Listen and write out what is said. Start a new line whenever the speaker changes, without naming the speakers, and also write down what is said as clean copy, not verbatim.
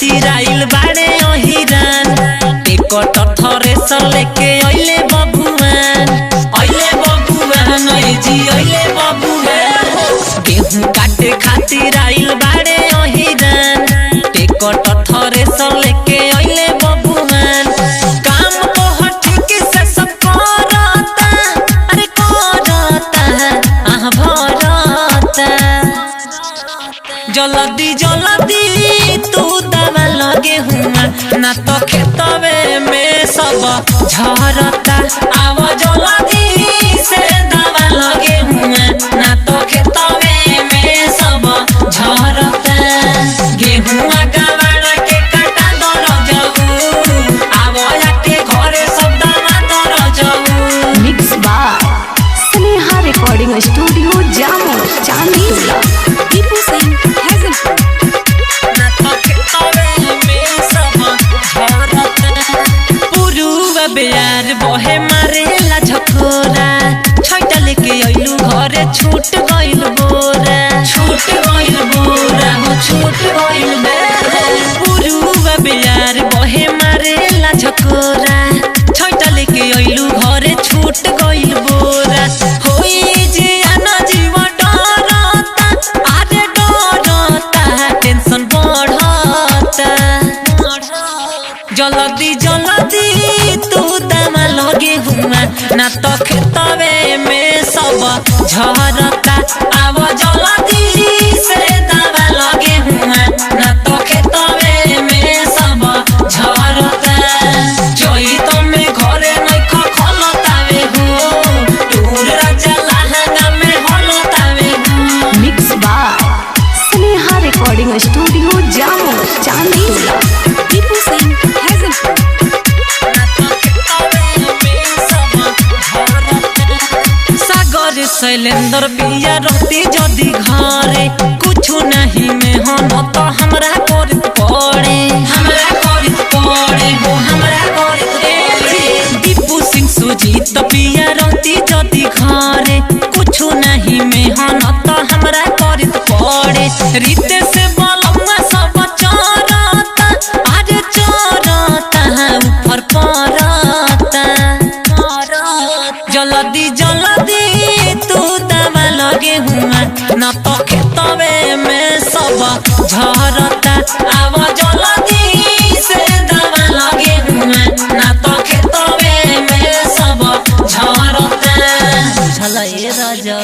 खातिर आइल बाड़े ओहिरान टिकट थरे स लेके अइले बबुआन ओइ जी अइले बबुआन गेहूं काटे खातिर आइल बाड़े ओहिरान टिकट थरे स लेके अइले बबुआन काम तो ठीक से सब करता अरे करता आह भरता जल्दी जल्दी तू दवा लगे हुआ ना तो खेतवे में सब झरता आव जल्दी से दवा लगे हुआ ना तो खेतवे में सब झरता गेहुआ गवाड़ा के काटा दर जाऊ आव जाके घरे सब दवा दर जाऊ।
Mix by Sneha recording studio Jamo Chanditola Tipu Singh
बेयार बहे मारेला झकोरा छैटा लेके अइलू घरे छूट गइल बोरा हो छूट गइल पुरुवा बेयार बहे मारेला झकोरा छैटा लेके अइलू घरे छूट गइल बोरा होई जे आना जीव डरता आरे डरता टेंशन बढ़ता जल्दी जल्दी तू दमा लगे हुआ ना तो खेतवे में सब झरता आव जल्दी से दवा लगे हुआ ना तो खेतवे में सब झरता जोई तमे घरे नहीं खलतावे हो दूर राजा लहंगा में हलतावे हो।
Mix by Sneha recording studio Jamo Chanditola Tipu Singh
Shailendra पिया रहती जदि घरे कुछ नहीं में हम तो हमरा कर पड़े हो दीपू सिंह सुजीत पिया रहती जदि घरे कुछ नहीं में हम तो हमरा कर पड़े रीते से बलवा सब चरता आज चरता ऊपर पड़ता जल्दी जल्दी तू दवा लगे हुआ ना तो खेतवे में सब झरता आव जल्दी से दवा लगे हुआ ना तो खेतवे में सब झरता। चल ए राजा।